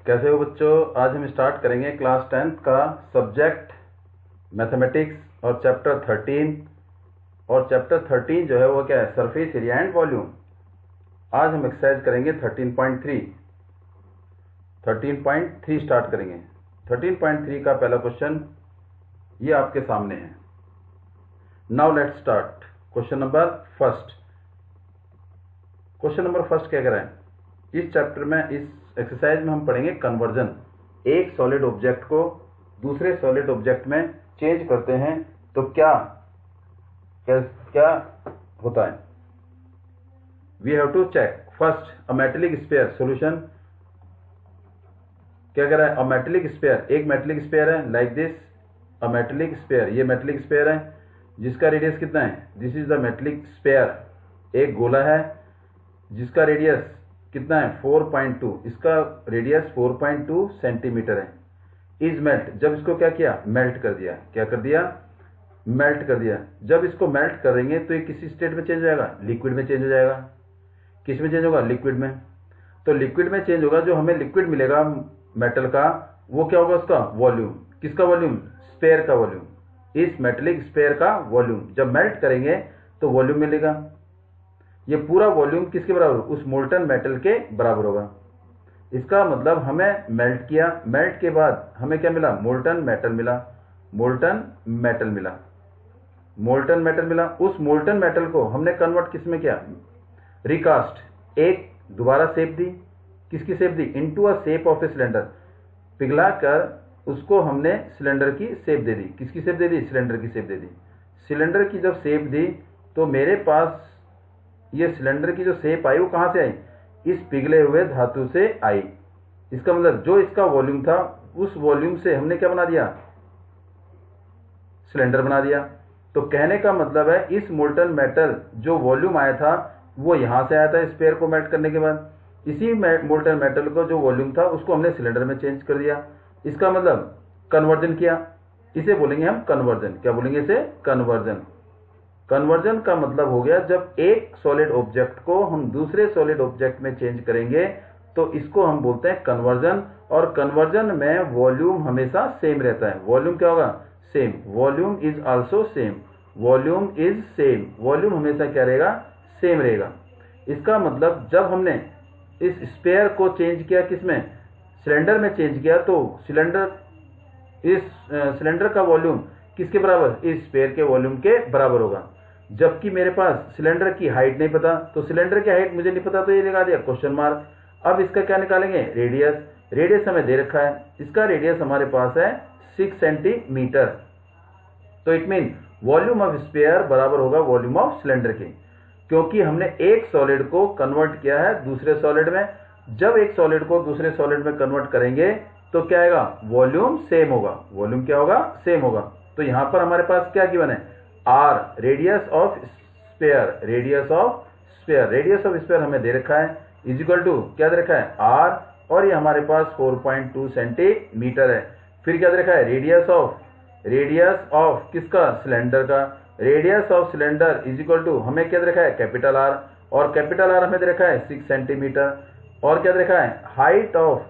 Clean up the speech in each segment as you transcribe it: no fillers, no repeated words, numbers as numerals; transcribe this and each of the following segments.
कैसे हो बच्चों। आज हम स्टार्ट करेंगे क्लास 10th का सब्जेक्ट मैथमेटिक्स और चैप्टर 13। और चैप्टर 13 जो है वो क्या है, सरफेस एरिया एंड वॉल्यूम। आज हम एक्सरसाइज करेंगे 13.3 स्टार्ट करेंगे। 13.3 का पहला क्वेश्चन ये आपके सामने है। Now let's start question number first. Question number first क्या कह रहा है, इस चैप्टर में, इस एक्सरसाइज में हम पढ़ेंगे कन्वर्जन। एक सॉलिड ऑब्जेक्ट को दूसरे सॉलिड ऑब्जेक्ट में चेंज करते हैं तो क्या क्या, क्या होता है। We have to check first a metallic sphere solution. क्या कह रहा है, अ मेटेलिक स्फीयर, एक मेटेलिक स्फीयर है like this, a metallic sphere, ये मेटेलिक स्फीयर है जिसका रेडियस कितना है, this is the metallic sphere. एक गोला है जिसका रेडियस कितना है 4.2, इसका रेडियस 4.2 सेंटीमीटर है। इज मेल्ट, जब इसको क्या किया, मेल्ट कर दिया। क्या कर दिया, मेल्ट कर दिया। जब इसको मेल्ट करेंगे तो ये किसी स्टेट में चेंज हो जाएगा, लिक्विड में चेंज हो जाएगा। किस में चेंज होगा, लिक्विड में। तो लिक्विड में चेंज होगा, जो हमें लिक्विड मिलेगा मेटल का, वो क्या होगा, उसका वॉल्यूम। किसका वॉल्यूम, स्फीयर का वॉल्यूम। इस मेटेलिक स्फीयर का वॉल्यूम जब मेल्ट करेंगे तो वॉल्यूम मिलेगा। ये पूरा वॉल्यूम किसके बराबर, उस मोल्टन मेटल के बराबर होगा। इसका मतलब हमें मेल्ट किया, मेल्ट के बाद हमें क्या मिला, मोल्टन मेटल मिला, मोल्टन मेटल मिला, मोल्टन मेटल मिला। उस मोल्टन मेटल को हमने कन्वर्ट किस में किया, रिकास्ट, एक दोबारा शेप दी। किसकी shape the, into a shape of a cylinder. पिघला कर उसको हमने सिलेंडर की शेप दे दी। किसकी शेप दे दी, सिलेंडर की शेप दे दी। सिलेंडर की जब शेप दी तो मेरे पास ये सिलेंडर की जो शेप आई वो कहां से आई, इस पिघले हुए धातु से आई। इसका मतलब जो इसका वॉल्यूम था उस वॉल्यूम से हमने क्या बना दिया, सिलेंडर बना दिया। तो कहने का मतलब है इस मोल्टन मेटल जो वॉल्यूम आया था वो यहां से आया था स्फीयर को मेल्ट करने के बाद। इसी मोल्टन मेटल को जो वॉल्यूम था उसको हमने सिलेंडर में चेंज कर दिया। इसका मतलब कन्वर्जन किया। इसे बोलेंगे हम कन्वर्जन। क्या बोलेंगे इसे, कन्वर्जन। कन्वर्जन का मतलब हो गया जब एक सॉलिड ऑब्जेक्ट को हम दूसरे सॉलिड ऑब्जेक्ट में चेंज करेंगे तो इसको हम बोलते हैं कन्वर्जन। और कन्वर्जन में वॉल्यूम हमेशा सेम रहता है। वॉल्यूम क्या होगा, same. Volume is also same, volume is same. Volume हमेशा क्या रहेगा, सेम रहेगा। इसका मतलब जब हमने इस स्फीयर को चेंज किया, किसमें, सिलेंडर में चेंज किया, तो सिलेंडर, इस सिलेंडर का वॉल्यूम किसके बराबर, इस स्फीयर के वॉल्यूम के बराबर होगा। जबकि मेरे पास सिलेंडर की हाइट नहीं पता, तो सिलेंडर की हाइट मुझे नहीं पता तो ये लगा दिया क्वेश्चन मार्क। अब इसका क्या निकालेंगे, रेडियस। रेडियस हमें दे रखा है, इसका रेडियस हमारे पास है 6 सेंटीमीटर। तो it mean volume of sphere बराबर होगा वॉल्यूम ऑफ सिलेंडर के, क्योंकि हमने एक सॉलिड को कन्वर्ट किया है दूसरे सॉलिड में। जब एक सॉलिड को दूसरे सॉलिड में कन्वर्ट करेंगे तो क्या आएगा, वॉल्यूम सेम होगा। वॉल्यूम क्या होगा, सेम होगा। तो यहां पर हमारे पास क्या गिवन है, R, radius of sphere, radius of sphere, radius of sphere हमें दे रखा है, इज इक्वल टू क्या दे रखा है, आर, और ये हमारे पास 4.2 सेंटीमीटर है। फिर क्या दे रखा है, रेडियस ऑफ किसका, सिलेंडर का। Radius of cylinder is equal to हमें क्या दे रखा है, कैपिटल आर, और कैपिटल आर हमें दे रखा है 6 सेंटीमीटर। और क्या दे रखा है, height of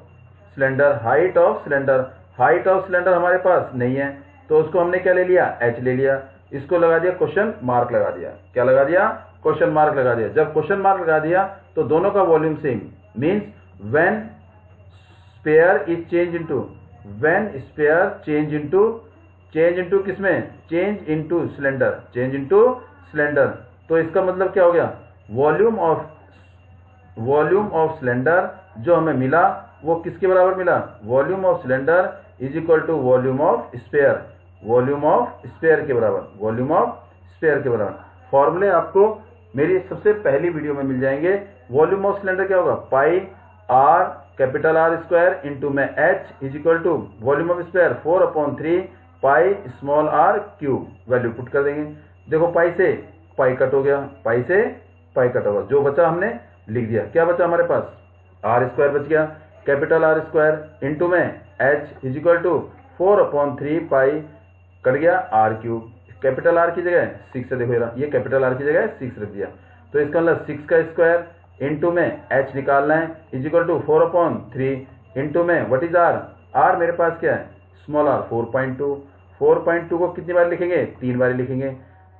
cylinder, height of cylinder, height of cylinder हमारे पास नहीं है तो उसको हमने क्या ले लिया, एच ले लिया। इसको लगा दिया क्वेश्चन मार्क लगा दिया। क्या लगा दिया, क्वेश्चन मार्क लगा दिया। जब क्वेश्चन मार्क लगा दिया तो दोनों का volume same, means when sphere is change into, when sphere change into किसमें, change into cylinder, change into cylinder. तो इसका मतलब क्या हो गया, वॉल्यूम ऑफ सिलेंडर जो हमें मिला वो किसके बराबर मिला, volume of cylinder is equal to volume of sphere, volume of sphere के बराबर, वॉल्यूम ऑफ स्फीयर के बराबर। फॉर्मूले आपको मेरी सबसे पहली वीडियो में मिल जाएंगे। वॉल्यूम ऑफ सिलेंडर क्या होगा, pi R, capital R square into में H is equal to volume of sphere 4/3 pi small R cube. Value put कर देंगे। देखो पाई से पाई कट हो गया, पाई से पाई कट होगा, जो बचा हमने लिख दिया। क्या बचा हमारे पास, आर स्क्वायर बच गया, कैपिटल आर स्क्वायर इंटू में H is equal to 4/3 pi cut गया आर क्यूब। कैपिटल आर की जगह 6 से देखो ये कैपिटल आर की जगह 6 रख दिया। तो इसका मतलब 6 का स्क्वायर इंटू में एच निकालना है इज इक्वल टू 4/3 इंटू में व्हाट इज आर, आर मेरे पास क्या है स्मॉल आर 4.2, 4.2 को कितनी बार लिखेंगे 3 बार लिखेंगे,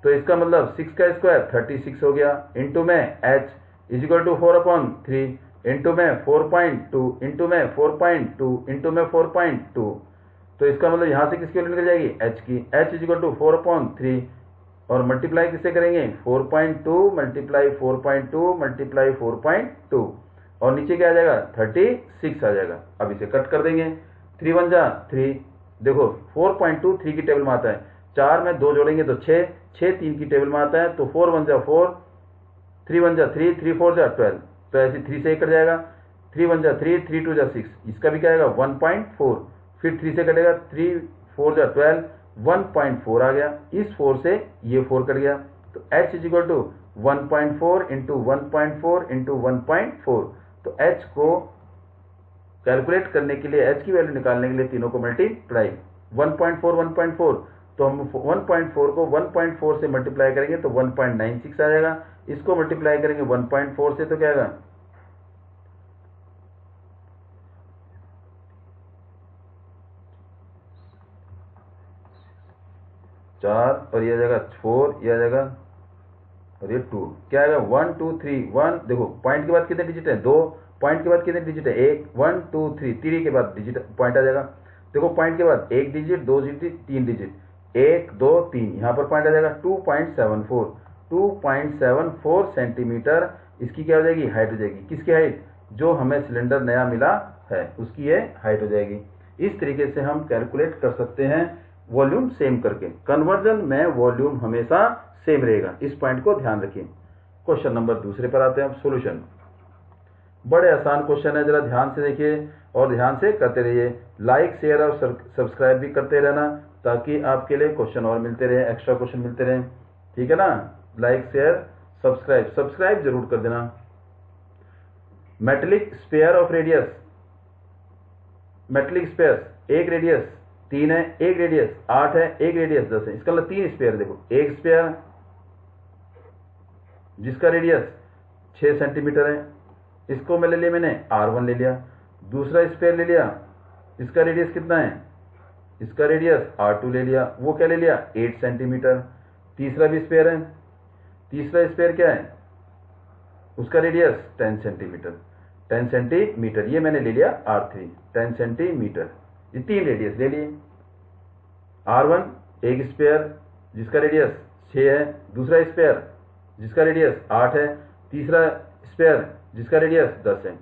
तो इसका मतलब 6 का स्क्वायर 36 हो गया, इंटू में h is equal to 4/3 into में 4.2 इंटू में 4.2 इंटू में 4.2, तो इसका मतलब यहाँ से किसकी वैल्यू निकल जाएगी h की, h इज इक्वल टू 4/3 और मल्टीप्लाई किससे करेंगे 4.2 मल्टीप्लाई 4.2 मल्टीप्लाई 4.2 और नीचे क्या आ जाएगा 36 आ जाएगा। अब इसे कट कर देंगे, 3 1 जा 3, देखो 4.2 3 की टेबल में आता है, 4 में 2 जोड़ेंगे तो 6, 6 3 की टेबल में आता है, तो 4 1 जा 4, 3 1 जा 3, 3 4 जा 12, तो ऐसे 3 से ही कट जाएगा, 3 1 जा 3, 3 2 जा 6, इसका भी क्या आएगा 1.4, फिर 3 से कटेगा 3 4 जा 12, 1.4 आ गया, इस 4 से ये 4 कट गया, तो h is equal to 1.4 into 1.4 into 1.4, तो h को कैलकुलेट करने के लिए h की वैल्यू निकालने के लिए तीनों को मल्टीप्लाई 1.4 1.4, तो हम 1.4 को 1.4 से मल्टीप्लाई करेंगे तो 1.96 आ जाएगा, इसको मल्टीप्लाई करेंगे 1.4 से तो क्या आएगा 4 और ये आ जाएगा 4, ये आ जाएगा और ये 2, क्या आएगा 1 2 3 1, देखो पॉइंट के बाद कितने डिजिट है 2, पॉइंट के बाद कितने डिजिट है 1, 1 2 3, 3 के बाद डिजिट पॉइंट आ जाएगा, देखो पॉइंट के बाद 1 डिजिट 2 डिजिट 3 डिजिट 1 2 3, यहाँ पर पॉइंट आ जाएगा 2.74, 2.74 सेंटीमीटर इसकी क्या हो जाएगी हाइट हो जाएगी, किसकी हाइट जो हमें सिलेंडर नया मिला है उसकी ये हाइट हो जाएगी। इस तरीके से हम कैलकुलेट कर सकते हैं वॉल्यूम सेम करके, कन्वर्जन में वॉल्यूम हमेशा सेम रहेगा, इस पॉइंट को ध्यान रखिए। क्वेश्चन नंबर दूसरे पर आते हैं अब, सॉल्यूशन। बड़े आसान क्वेश्चन है, जरा ध्यान से देखिए और ध्यान से करते रहिए, लाइक शेयर और सब्सक्राइब भी करते रहना ताकि आपके लिए क्वेश्चन और मिलते रहे, एक्स्ट्रा क्वेश्चन मिलते रहे, ठीक है ना। लाइक शेयर सब्सक्राइब जरूर कर देना। Metallic sphere of radius, metallic sphere एक रेडियस 3 है, एक रेडियस 8 है, एक रेडियस 10 है, इसका मतलब 3 स्पेयर, देखो एक स्पेयर जिसका रेडियस 6 सेंटीमीटर है, इसको मैं ले लिया मैंने R1 ले लिया, दूसरा स्पेयर ले लिया, इसका रेडियस कितना है, इसका रेडियस R2 ले लिया, वो क्या ले लिया 8 सेंटीमीटर, तीसरा भी स्पेयर है, तीसरा स्पेयर क्या है उसका रेडियस 10 सेंटीमीटर, 10 सेंटीमीटर, ये मैंने ले लिया R3 10 सेंटीमीटर, ये 3 रेडियस ले लिए। R1 एक स्पेयर जिसका रेडियस 6 है, दूसरा स्पेयर जिसका रेडियस 8 है, तीसरा स्पेयर जिसका रेडियस 10 है,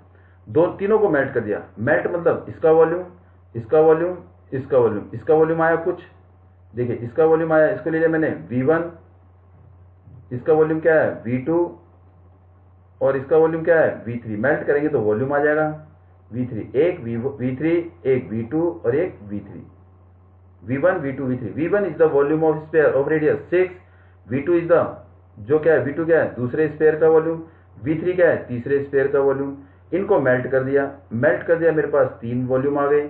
तीनों को मेल्ट कर दिया, मेल्ट मतलब इसका वॉल्यूम इसका वॉल्यूम इसका वॉल्यूम, इसका वॉल्यूम आया कुछ, देखिए इसका वॉल्यूम आया, इसको ले लिया मैंने V1, इसका वॉल्यूम क्या है V2 और इसका वॉल्यूम क्या है V3, मेल्ट करेंगे तो वॉल्यूम आ जाएगा V3, एक V3 एक V2 और एक V3, V1 V2 V3, V1 is the volume of spare of radius 6, V2 is the जो क्या है V2 क्या है दूसरे स्पेयर का वॉल्यूम, V3 क्या है तीसरे स्पेयर का वॉल्यूम, इनको मेल्ट कर दिया, मेरे पास 3 वॉल्यूम आ गए,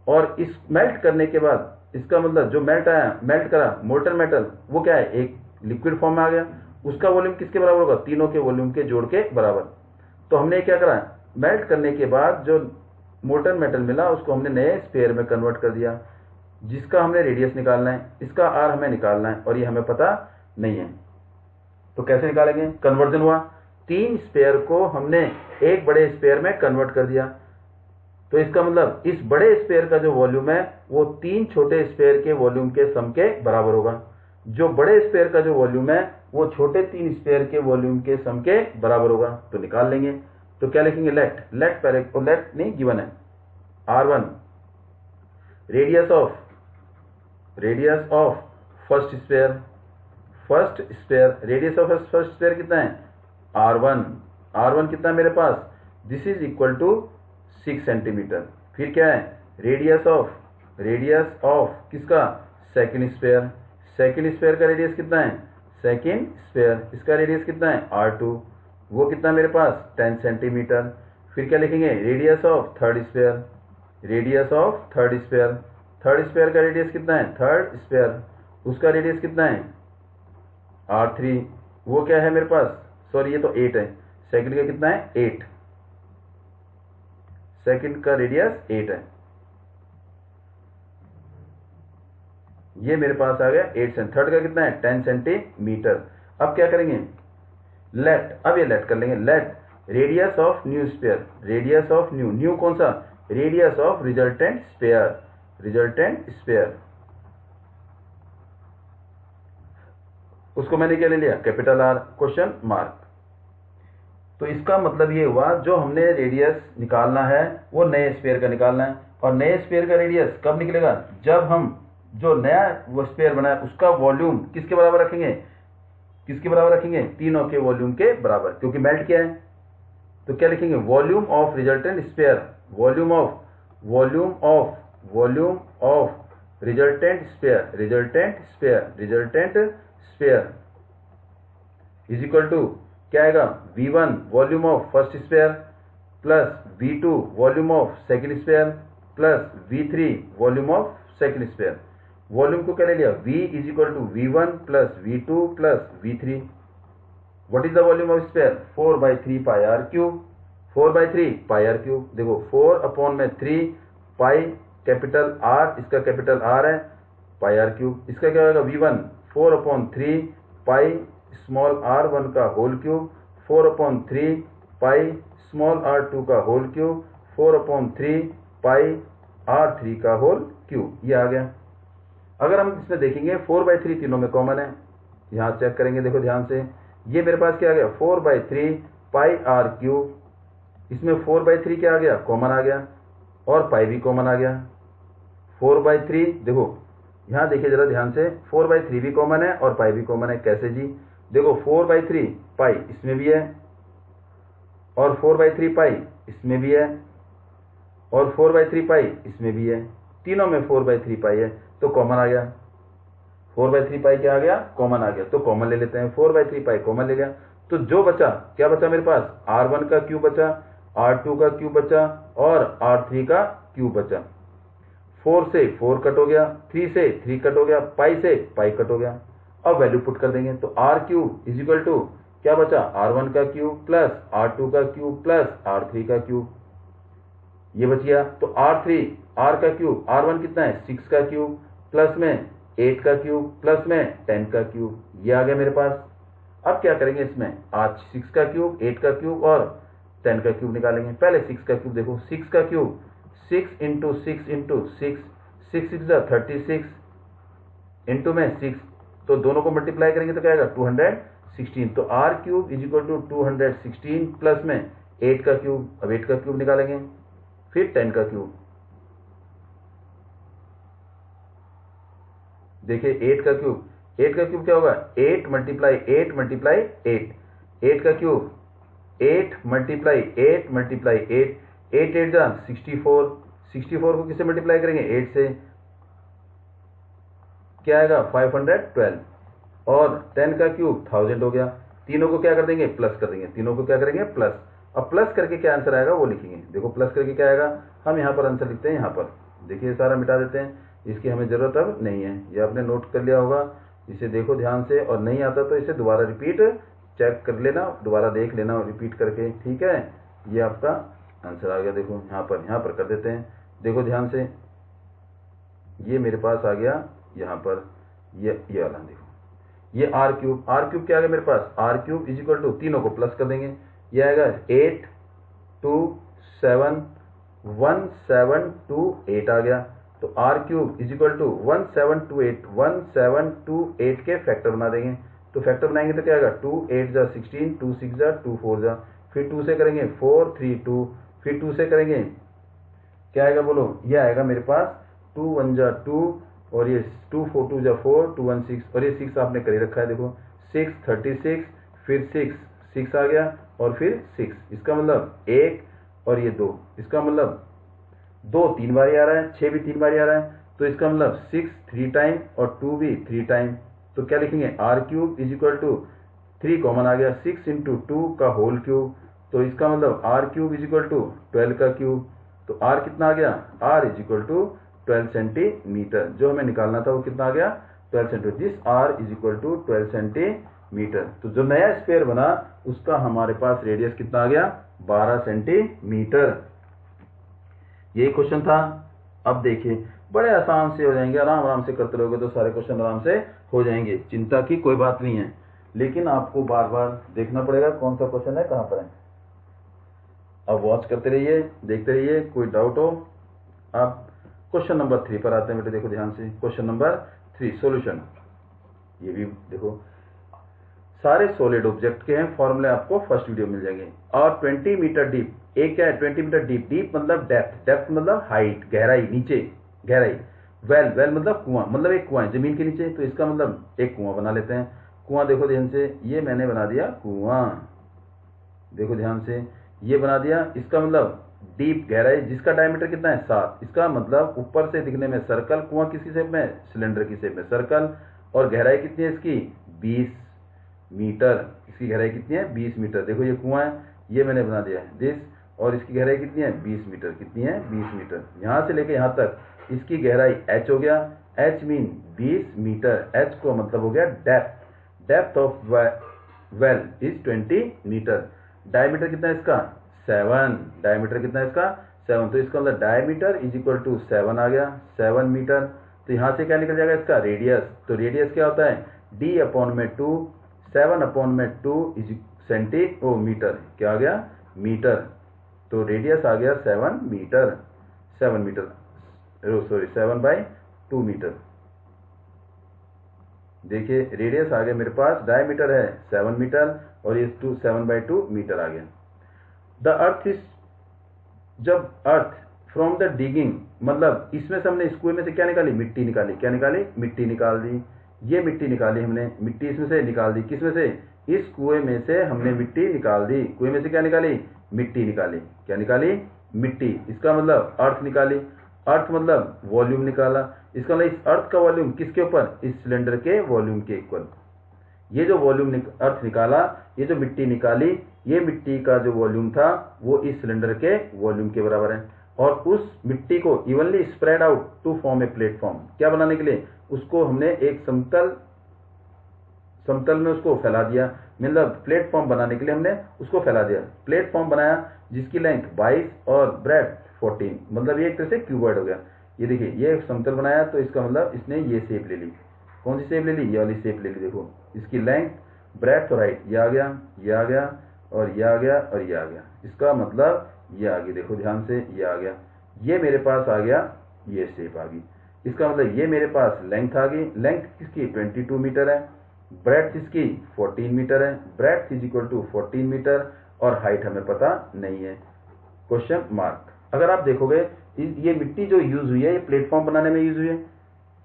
और इस मेल्ट करने के बाद इसका मतलब जो मेल्ट आया मेल्ट करा मोल्टन मेटल वो क्या है एक लिक्विड फॉर्म में आ गया, उसका वॉल्यूम किसके बराबर होगा तीनों के वॉल्यूम के जोड़ के बराबर। तो हमने क्या करा मेल्ट करने के बाद जो मोल्टन मेटल मिला उसको हमने नए स्पेयर में कन्वर्ट कर दिया, जिसका हमने रेडियस निकालना है, इसका आर हमें निकालना है और ये हमें पता नहीं है, तो कैसे निकालेंगे, कन्वर्जन हुआ, 3 स्पेयर को हमने एक बड़े स्पेयर में कन्वर्ट कर दिया, तो इसका मतलब इस बड़े स्पेयर का जो वॉल्यूम है वो 3 छोटे स्पेयर के वॉल्यूम के सम के बराबर होगा, जो बड़े स्पेयर का जो वॉल्यूम है वो छोटे 3 स्पेयर के वॉल्यूम के सम के बराबर होगा, तो निकाल लेंगे। तो क्या लिखेंगे लेट पहले, और लेट नहीं गिवन है, R1 radius of first sphere, radius of first sphere कितना है R1 कितना है मेरे पास, this is equal to 6 centimetre, फिर क्या है रेडियस ऑफ किसका सेकंड स्पेयर का रेडियस कितना है सेकंड स्पेयर, इसका रेडियस कितना है R2, वो कितना मेरे पास 10 सेंटीमीटर, फिर क्या लिखेंगे रेडियस ऑफ थर्ड स्पेयर का रेडियस कितना है थर्ड स्पेयर, उसका रेडियस कितना है R3, वो क्या है मेरे पास, सॉरी ये तो 8 है, सेकंड का कितना है 8, सेकंड का रेडियस 8 है, ये मेरे पास आ गया 8 सेंट। थर्ड का कितना है 10 सेंटीमीटर। अब क्या करेंगे, लेट, अब ये लेट कर लेंगे, let radius of new sphere, radius of new, new कौन सा, radius of resultant sphere, resultant sphere, उसको मैंने क्या ले लिया, कैपिटल आर, क्वेश्चन मार्क। तो इसका मतलब ये हुआ जो हमने रेडियस निकालना है वो नए स्पेयर का निकालना है, और नए स्पेयर का रेडियस कब निकलेगा, जब हम जो नया वो स्पेयर बनाया उसका वॉल्यूम किसके बराबर रखेंगे, किसके बराबर रखेंगे, तीनों के वॉल्यूम के बराबर, क्योंकि मेल्ट किया है। तो क्या लिखेंगे, volume of resultant sphere, volume of, volume of, volume of resultant sphere, resultant sphere, resultant sphere is equal to क्या आएगा, V1 volume of first sphere plus V2 volume of second sphere plus V3 volume of second sphere. Volume को क्या ले लिया, V is equal to V1 plus V2 plus V3। What is the volume of sphere, 4/3 pi R cube, 4/3 pi R cube. देखो 4/3 pi capital R, इसका capital R है, पाई R cube, इसका क्या होगा V1 4/3 पाई स्मॉल r1 का whole cube, 4/3 pi small r2 का whole cube, 4/3 पाई r3 का whole cube, ये आ गया। अगर हम इसमें देखेंगे 4/3 तीनों में कॉमन है, यहां चेक करेंगे, देखो ध्यान से, ये मेरे पास क्या आ गया 4/3 पाई आर क्यूब, इसमें 4/3 क्या आ गया, कॉमन आ गया, और पाई भी कॉमन आ गया। 4/3 देखो यहां देखिए जरा ध्यान से, 4/3 भी कॉमन है और पाई भी कॉमन है, कैसे जी, देखो 4/3 पाई इसमें भी है, और 4/3 पाई इसमें भी है, और 4/3 पाई इसमें भी है, तीनों में 4/3 पाई है, तो कॉमन आ गया, 4/3 पाई क्या आ गया, कॉमन आ गया, तो कॉमन ले लेते हैं, 4/3 पाई कॉमन ले गया। तो जो बचा, क्या बचा मेरे पास, R1 का क्यूब बचा, R2 का क्यूब बचा, और R3 का क्यूब बचा। 4 से 4 कट हो गया, 3 से 3 कट हो गया, पाई से पाई कट हो गया। अब वैल्यू पुट कर देंगे, तो R cube is equal to क्या बचा, R1 का क्यूब प्लस R2 का क्यूब प्लस R3 का क्यूब, ये बच गया। तो R3 R का क्यूब, R1 कितना है 6 का क्यूब प्लस में 8 का क्यूब प्लस में 10 का क्यूब, ये आ गया मेरे पास। अब क्या करेंगे इसमें, आज 6 का क्यूब, 8 का क्यूब और 10 का क्यूब निकालेंगे। पहले 6 का क्यूब देखो, 6 का क्यूब 6 इंटू 6 इंटू 6, 6 6 36 इंटू में 6, तो दोनों को मल्टीप्लाई करेंगे तो क्या आएगा 216। तो R cube is equal to 216 plus में 8 का क्यूब, अब 8 का क्यूब निकालेंगे, फिर 10 का क्यूब, देखिए 8 का क्यूब, 8 का क्यूब क्या होगा 8 मल्टीप्लाई 8 मल्टीप्लाई 8, 8 का क्यूब 8 मल्टीप्लाई 8 मल्टीप्लाई 8, 8 8 जा 64, 64 को किससे मल्टीप्लाई करेंगे 8 से, क्या आएगा 512, और 10 का क्यूब 1000 हो गया। तीनों को क्या कर देंगे, प्लस कर देंगे, तीनों को क्या करेंगे प्लस। अब प्लस करके क्या आंसर आएगा वो लिखेंगे, देखो प्लस करके क्या आएगा, हम यहाँ पर आंसर लिखते हैं, यहाँ पर देखिए सारा मिटा देते हैं, इसकी हमें जरूरत अब नहीं है, ये आपने नोट कर लिया होगा, इसे देखो ध्यान से, और नहीं आता तो इसे दोबारा रिपीट चेक कर लेना, दोबारा देख लेना रिपीट करके, ठीक है। ये आपका आंसर आ गया, देखो यहाँ पर कर देते हैं, देखो ध्यान से, ये मेरे पास आ गया यहाँ पर, ये वाला देखो, ये R क्यूब, R क्यूब क्या आ गया मेरे पास, R cube is equal to, तीनों को प्लस कर देंगे, ये आएगा 1728 आ गया। तो R cube is equal to 1728 के फैक्टर बना देंगे, तो फैक्टर बनाएंगे तो क्या आएगा 2 8 जा 16, 2 6 जा 2 4 जा, फिर 2 से करेंगे 4 3 2, फिर 2 से करेंगे क्या आएगा बोलो, ये आएगा मेरे पास 2 1 जा 2, और ये 2 4 2 जा 4, 2 1 6, और ये 6 आपने कर ही रखा है, देखो 6 36, फिर 6 आ गया, और फिर 6, इसका मतलब 1 और ये 2, इसका मतलब 2 3 बार आ रहा है, 6 भी 3 बार आ रहा है, तो इसका मतलब 6 3 टाइम और 2 भी 3 टाइम, तो क्या लिखेंगे R cube is equal to 3 common आ गया, 6 इंटू 2 का होल क्यूब, तो इसका मतलब R cube is equal to 12 का क्यूब, तो R कितना आ गया, R is equal to 12 centimetre, जो हमें निकालना था वो कितना आ गया 12 centimetre, this R is equal to 12 centimetre. तो जो नया स्फीयर बना उसका हमारे पास रेडियस कितना आ गया 12 सेंटीमीटर। यही क्वेश्चन था। अब देखिए बड़े आसान से हो जाएंगे, आराम आराम से करते रहोगे तो सारे क्वेश्चन आराम से हो जाएंगे, चिंता की कोई बात नहीं है। लेकिन आपको बार बार देखना पड़ेगा कौन सा क्वेश्चन है, कहाँ पर है। अब वॉच करते रहिए, देखते रहिए, कोई डाउट हो आप क्वेश्चन नंबर 3 पर आते हैं बेटे। देखो ध्यान से, क्वेश्चन नंबर 3 सॉल्यूशन। ये भी देखो, सारे सॉलिड ऑब्जेक्ट के हैं, फॉर्मूले आपको फर्स्ट वीडियो मिल जाएंगे। और 20 मीटर डीप, एक क्या है 20 मीटर डीप, डीप मतलब डेप्थ, डेप्थ मतलब हाइट, गहराई, नीचे गहराई। वेल, वेल मतलब कुआं, मतलब एक कुआं है जमीन के नीचे, तो इसका मतलब एक कुआं बना लेते हैं। कुआं देखो ध्यान से, ये मैंने बना दिया कुआं, देखो ध्यान से, ये बना दिया। इसका मतलब डीप गहराई, जिसका डायमीटर कितना है 7, इसका मतलब ऊपर से दिखने में सर्कल, कुआं किसकी शेप में, सिलेंडर की शेप में सर्कल। और गहराई कितनी है इसकी 20 मीटर, इसकी गहराई कितनी है 20 मीटर। देखो ये कुआं है, ये मैंने बना दिया है दिस, और इसकी गहराई कितनी है 20 मीटर, कितनी है 20 मीटर। यहां से लेके यहां तक इसकी गहराई h हो गया, h मीन 20 मीटर, h को मतलब हो गया depth, depth of well is 20 metre. Diameter कितना है इसका 7, डायमीटर कितना है इसका 7, तो इसका मतलब डायमीटर इज इक्वल टू 7 आ गया, 7 मीटर। तो यहां से क्या निकल जाएगा इसका रेडियस, तो रेडियस क्या होता है d अपॉन में 2, 7 अपॉन में 2 इज सेंटीमीटर, क्या आ गया मीटर। तो रेडियस आ गया 7 मीटर, 7 मीटर, सॉरी 7/2 मीटर। देखिए रेडियस आ गया मेरे पास, डायमीटर है 7 मीटर और ये 7/2 मीटर आ गया। द अर्थ इज, जब अर्थ फ्रॉम द डिगिंग, मतलब इसमें से हमने इस कुएं में से क्या निकाली, मिट्टी निकाली, क्या निकाली, मिट्टी निकाल दी। ये मिट्टी निकाली हमने, मिट्टी इसमें से निकाल दी, किसमें से, इस कुएं में से हमने मिट्टी निकाल दी। कुएं में से क्या निकाली, मिट्टी निकाली, क्या निकाली, मिट्टी। इसका मतलब अर्थ निकाली, अर्थ मतलब वॉल्यूम निकाला। इसका मतलब इस अर्थ का वॉल्यूम किसके ऊपर, इस सिलेंडर के वॉल्यूम के इक्वल। ये जो वॉल्यूम अर्थ निकाला, ये जो मिट्टी निकाली, ये मिट्टी का जो वॉल्यूम था वो इस सिलेंडर के वॉल्यूम के बराबर है। और उस मिट्टी को evenly spread out to form a platform, क्या बनाने के लिए, उसको हमने एक समतल में उसको फैला दिया, मतलब प्लेटफॉर्म बनाने के लिए हमने उसको फैला दिया। प्लेटफॉर्म बनाया जिसकी लेंथ 22 और ब्रेथ 14, मतलब ये एक तरह से क्यूबॉइड हो गया। ये देखिए ये समतल बनाया, तो इसका मतलब इसने ये शेप ले ली, कौन सी शेप ले ली, ये वाली शेप ले ली। देखो इसकी लेंथ, ब्रेथ और हाइट, ये आ गया, ये आ गया और ये आ गया और ये आ गया। इसका मतलब ये आ गई, देखो ध्यान से, ये आ गया, ये मेरे पास आ गया, ये शेप आ गई। इसका मतलब ये मेरे पास लेंथ आ गई, लेंथ किसकी 22 मीटर है, ब्रेथ इसकी 14 मीटर है, breadth is equal to 14 metre, और हाइट हमें पता नहीं है, क्वेश्चन मार्क। अगर आप देखोगे ये मिट्टी जो यूज हुई है, ये प्लेटफॉर्म बनाने में यूज हुई है,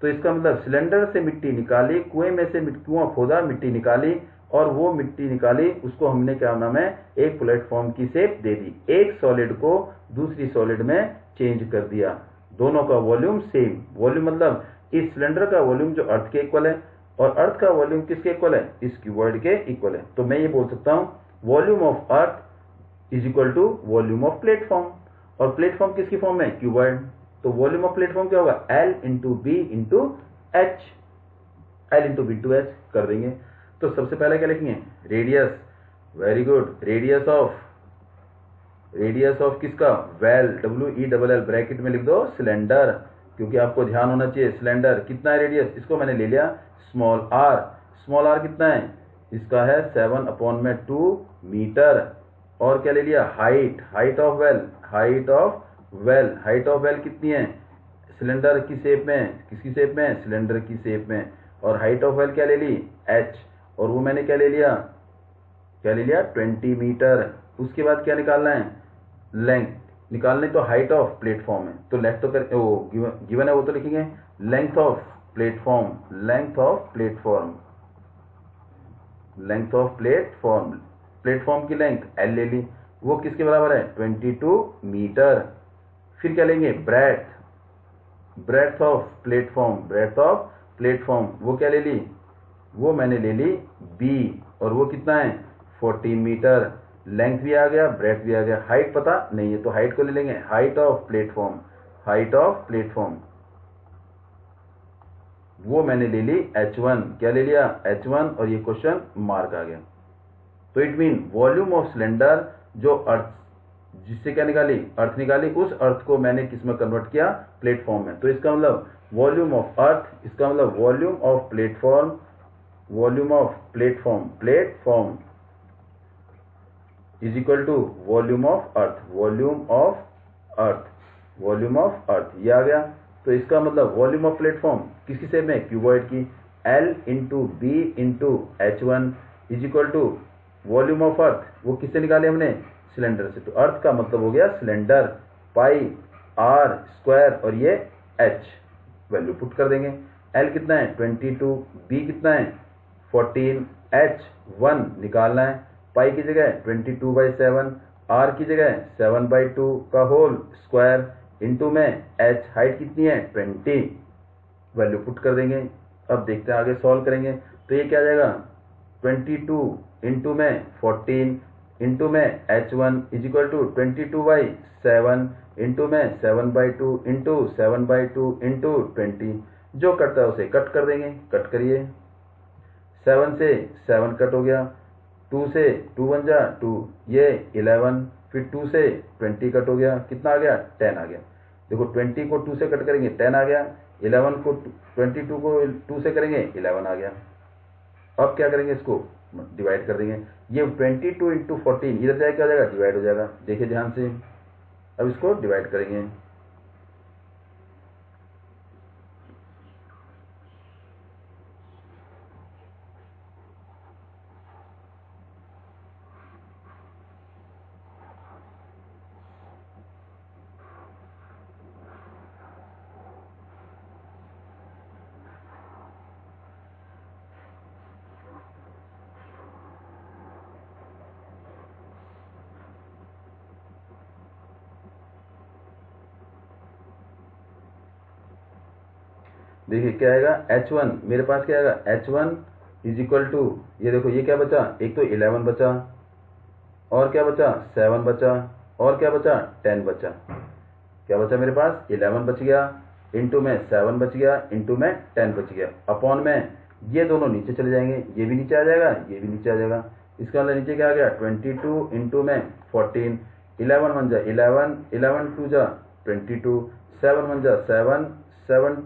तो इसका मतलब सिलेंडर से मिट्टी निकाली, कुएं में से कुआं खोदा, मिट्टी निकाली, और वो मिट्टी निकाली उसको हमने क्या नाम है, एक प्लेटफॉर्म की शेप दे दी। एक सॉलिड को दूसरी सॉलिड में चेंज कर दिया, दोनों का वॉल्यूम सेम, वॉल्यूम मतलब इस सिलेंडर का वॉल्यूम जो अर्थ के इक्वल है, और अर्थ का वॉल्यूम किसके इक्वल है, इस क्यूबॉइड के इक्वल है। तो मैं ये बोल सकता हूं volume of earth is equal to volume of platform, और प्लेटफॉर्म किसकी फॉर्म है, क्यूबॉइड। तो वॉल्यूम ऑफ प्लेटफॉर्म क्या होगा, L into B into H, L into B into H कर देंगे। तो सबसे पहले क्या लिखेंगे, radius, very good, radius of किसका, वेल, WELL ब्रैकेट में लिख दो सिलेंडर, क्योंकि आपको ध्यान होना चाहिए सिलेंडर कितना है रेडियस, इसको मैंने ले लिया स्मॉल r, स्मॉल r कितना है, इसका है 7/2 मीटर। और क्या ले लिया, हाइट ऑफ वेल कितनी है, सिलेंडर की शेप में, किसकी शेप में, सिलेंडर की शेप में। और हाइट ऑफ वेल क्या ले ली, h, और वो मैंने क्या ले लिया 20 मीटर। उसके बाद क्या निकालना है, लेंथ निकालने, तो हाइट ऑफ प्लेटफॉर्म है, तो लेफ्ट तो कर वो गिवन है, वो तो लिखेंगे लेंथ ऑफ प्लेटफॉर्म, प्लेटफॉर्म की लेंथ L ले ली, वो किसके बराबर है 22 मीटर। फिर क्या लेंगे, ब्रेथ ऑफ प्लेटफॉर्म, वो क्या ले ली, वो मैंने ले ली B, और वो कितना है 14 मीटर। लेंथ भी आ गया, ब्रेथ भी आ गया, हाइट पता नहीं है, तो हाइट को ले लेंगे हाइट ऑफ प्लेटफॉर्म, वो मैंने ले ली H1, क्या ले लिया H1, और ये क्वेश्चन मार्क आ गया। तो it mean volume of cylinder जो अर्थ जिससे क्या निकाली, अर्थ निकाली, उस अर्थ को मैंने किस में कन्वर्ट किया, प्लेटफॉर्म में। तो इसका मतलब वॉल्यूम ऑफ अर्थ, इसका मतलब volume of platform, platform is equal to volume of earth, volume of earth, ये आ गया। तो इसका मतलब वॉल्यूम ऑफ प्लेटफॉर्म किसकी शेप में, क्यूबॉइड की, L into B into H1 is equal to volume of earth, वो किससे निकाले हमने, सिलेंडर से। तो अर्थ का मतलब हो गया सिलेंडर, पाई r स्क्वायर और ये h, वैल्यू पुट कर देंगे। L कितना है 22, B कितना है 14, H1 निकालना है, पाई की जगह 22/7, r की जगह 7/2 का होल स्क्वायर इंटू में h, हाइट कितनी है 20, वैल्यू पुट कर देंगे। अब देखते हैं आगे सॉल्व करेंगे। तो ये क्या आ जाएगा 22 इंटू में 14 इंटू में h1 is equal to 22/7 into में 7/2 इंटू 7/2 इंटू 20, जो कटता है उसे कट कर देंगे। कट करिए, 7 से 7 कट हो गया, 2 से 2 बन जा 2, ये 11, फिर 2 से 20 कट हो गया, कितना आ गया 10 आ गया। देखो 20 को 2 से कट करेंगे 10 आ गया, 11 को 22 को 2 से करेंगे 11 आ गया। अब क्या करेंगे, इसको डिवाइड कर देंगे। ये 22 इंटू 14 इधर जाए क्या हो जाएगा, डिवाइड हो जाएगा। देखिए ध्यान से, अब इसको डिवाइड करेंगे। देखिए क्या आएगा H1, मेरे पास क्या आएगा H1 इज इक्वल टू, ये देखो ये क्या बचा, एक तो 11 बचा, और क्या बचा 7 बचा, और क्या बचा 10 बचा। क्या बचा मेरे पास 11 बच गया, इंटू में 7 बच गया, इंटू में 10 बच गया, अपॉन में ये दोनों नीचे चले जाएंगे, ये भी नीचे आ जाएगा, ये भी नीचे आ जाएगा। इसका मतलब नीचे क्या आ गया 22 इंटू में 14, 11 बन जा 11, 11 2 जा 22, 7 बन जा 7, 7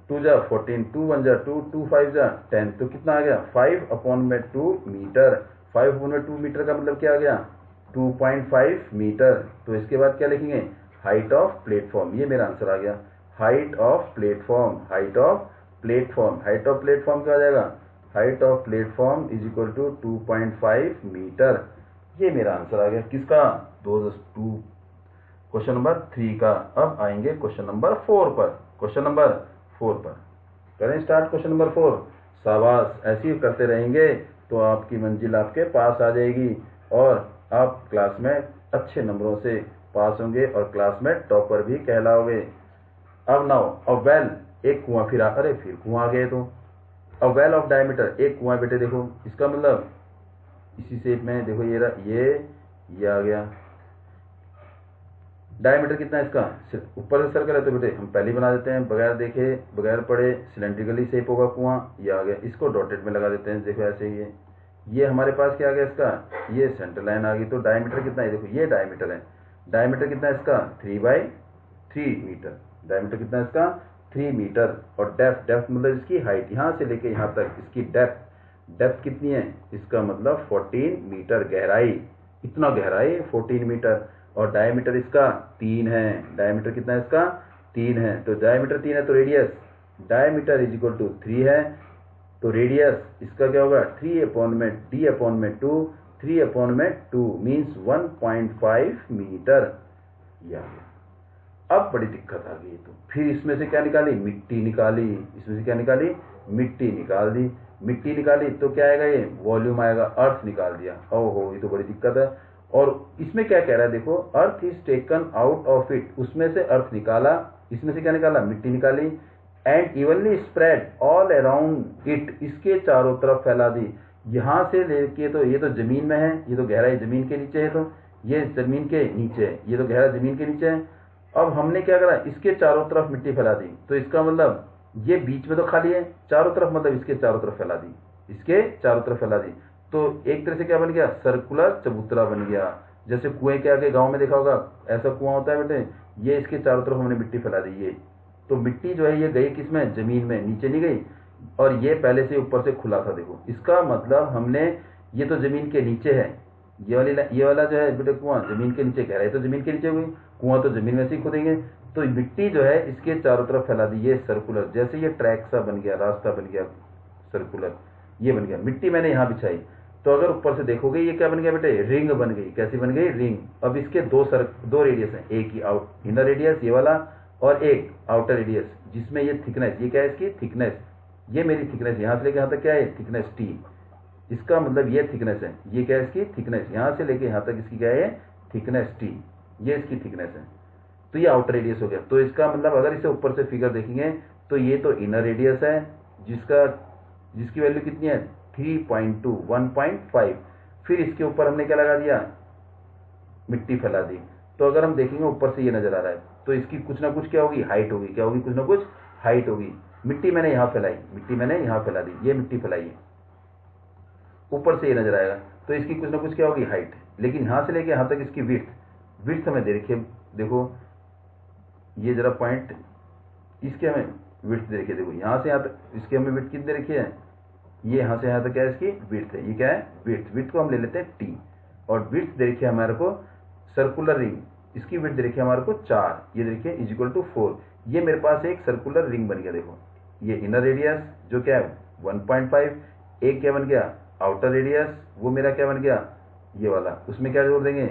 2 जा 14, 2 1 जा 2, 2 5 जा 10, तो कितना आ गया 5/2 मीटर। 5/2 मीटर का मतलब क्या आ गया 2.5 मीटर। तो इसके बाद क्या लिखेंगे, हाइट ऑफ प्लेटफॉर्म, ये मेरा आंसर आ गया, height of platform, height of platform. Height of platform क्या आ जाएगा, height of platform is equal to 2.5 metre. ये मेरा आंसर आ गया किसका, 2 क्वेश्चन नंबर 3 का। अब आएंगे क्वेश्चन नंबर 4 पर। क्वेश्चन नंबर 4 पर करें स्टार्ट। क्वेश्चन नंबर 4, शाबाश, ऐसे ही करते रहेंगे तो आपकी मंजिल आपके पास आ जाएगी और आप क्लास में अच्छे नंबरों से पास होंगे और क्लास में टॉपर भी कहलाओगे। अब नाउ अ वेल, एक कुआं, फिर कुआं आ गए। तो अ वेल ऑफ डायमीटर, एक कुआं बेटे, देखो इसका मतलब इसी शेप में, देखो ये आ गया। डायमीटर कितना है इसका, ऊपर से सर्कल है तो बेटे हम पहले ही बना देते हैं, बगैर देखे बगैर पढ़े, सिलेंड्रिकली शेप होगा कुआं, ये आ गया। इसको डॉटेड में लगा देते हैं, देखो ऐसे ही है। ये हमारे पास क्या आ गया इसका, ये सेंटर लाइन आ गई। तो डायमीटर कितना है, देखो ये डायमीटर है। डायमीटर कितना है इसका 3/3 मीटर। डायमीटर कितना है इसका 3 मीटर। और डेप्थ मतलब इसकी हाइट, यहाँ से लेके यहाँ तक इसकी डेप्थ कितनी है, इसका मतलब 14 मीटर गहराई, इतना गहराई 14 मीटर। और डायमीटर इसका 3 है। डायमीटर कितना है इसका 3 है। तो डायमीटर 3 है तो radius, diameter is equal to 3 है तो रेडियस इसका क्या होगा 3/d/2, 3/2 मीन्स 1.5 मीटर। अब बड़ी दिक्कत आ गई। तो फिर इसमें से क्या निकाली, मिट्टी निकाली। इसमें से क्या निकाली, मिट्टी निकाल दी। मिट्टी निकाली तो क्या आएगा, ये वॉल्यूम आएगा, अर्थ निकाल दिया। ओहो, ये तो बड़ी दिक्कत है। और इसमें क्या कह रहा है, देखो earth is taken out of it, उसमें से अर्थ निकाला। इसमें से क्या निकाला, मिट्टी निकाली। And evenly spread all around it, इसके चारों तरफ फैला दी। यहां से लेके, तो ये तो जमीन में है, ये तो गहराई जमीन के नीचे है, तो ये जमीन के नीचे है, ये तो गहरा जमीन के नीचे है। अब हमने क्या करा, इसके चारों तरफ मिट्टी फैला दी। तो इसका मतलब ये बीच में तो खाली है, चारों तरफ मतलब इसके चारों तरफ फैला दी, इसके चारों तरफ फैला दी। तो एक तरह से क्या बन गया, सर्कुलर चबूतरा बन गया। जैसे कुएं के आगे गांव में देखा होगा, ऐसा कुआं होता है बेटे, ये इसके चारों तरफ हमने मिट्टी फैला दी। ये तो मिट्टी जो है ये गई किसमें, जमीन में, नीचे नहीं गई, और ये पहले से ऊपर से खुला था। देखो इसका मतलब हमने, ये तो जमीन के नीचे है, ये वाला जो है बेटे कुआं जमीन के नीचे, गहराई तो जमीन के नीचे हुई, कुआं तो जमीन में से ही खोदेंगे। तो मिट्टी जो है इसके चारों तरफ फैला दी, ये सर्कुलर, जैसे ये ट्रैक सा बन गया, रास्ता बन गया सर्कुलर, ये बन गया। मिट्टी मैंने यहाँ बिछाई, तो अगर ऊपर से देखोगे ये क्या बन गया बेटे, रिंग बन गई। कैसी बन गई, रिंग। अब इसके दो रेडियस हैं, एक ही इनर रेडियस ये वाला, और एक आउटर रेडियस, जिसमें ये थिकनेस, ये क्या है इसकी थिकनेस, ये मेरी थिकनेस यहाँ से लेके यहाँ तक क्या है, थिकनेस टी। इसका मतलब ये थिकनेस है, ये क्या है इसकी थिकनेस, यहाँ से लेके यहाँ तक इसकी क्या है, थिकनेस टी, ये इसकी थिकनेस है। तो ये आउटर रेडियस हो गया। तो इसका मतलब अगर इसे ऊपर से फिगर देखेंगे तो ये तो इनर रेडियस है, जिसकी वैल्यू कितनी है, 3.2 1.5। फिर इसके ऊपर हमने क्या लगा दिया, मिट्टी फैला दी। तो अगर हम देखेंगे ऊपर से ये नजर आ रहा है, तो इसकी कुछ ना कुछ क्या होगी, हाइट होगी। क्या होगी, कुछ ना कुछ हाइट होगी। मिट्टी मैंने यहाँ फैलाई, मिट्टी मैंने यहाँ फैला दी, ये मिट्टी फैलाई है, ऊपर से ये नजर आएगा, तो इसकी कुछ ना कुछ क्या होगी, हाइट। लेकिन यहाँ से लेके यहाँ तक इसकी विड्थ हमें देखो, ये जरा पॉइंट, इसके हमें विड्थ देखिए, देखो यहाँ से यहाँ तक इसकी हमें विड्थ कितनी देखी है, ये यहाँ से यहाँ तक क्या है इसकी विड्थ है, ये क्या है विड्थ को हम ले लेते हैं टी। और विड्थ देखिए हमारे को सर्कुलर रिंग, इसकी विड्थ देखिए हमारे को 4, ये देखिए इज इक्वल टू 4। ये मेरे पास एक सर्कुलर रिंग बन गया। देखो ये इनर रेडियस जो क्या है 1.5, एक क्या बन गया आउटर रेडियस, वो मेरा क्या बन गया ये वाला, उसमें क्या जोड़ देंगे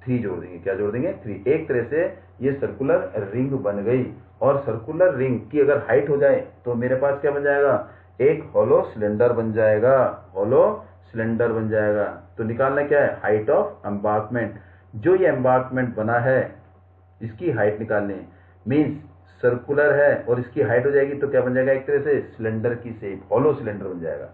3 जोड़ देंगे। क्या जोड़ देंगे 3। एक तरह से ये सर्कुलर रिंग बन गई। और सर्कुलर रिंग की अगर हाइट हो जाए तो मेरे पास क्या बन जाएगा, एक हॉलो सिलेंडर बन जाएगा, हॉलो सिलेंडर बन जाएगा। तो निकालना क्या है, हाइट ऑफ एम्बार्कमेंट। जो ये एम्बार्कमेंट बना है इसकी हाइट निकालनी है, मीन्स सर्कुलर है और इसकी हाइट हो जाएगी तो क्या बन जाएगा, एक तरह से सिलेंडर की शेप, हॉलो सिलेंडर बन जाएगा,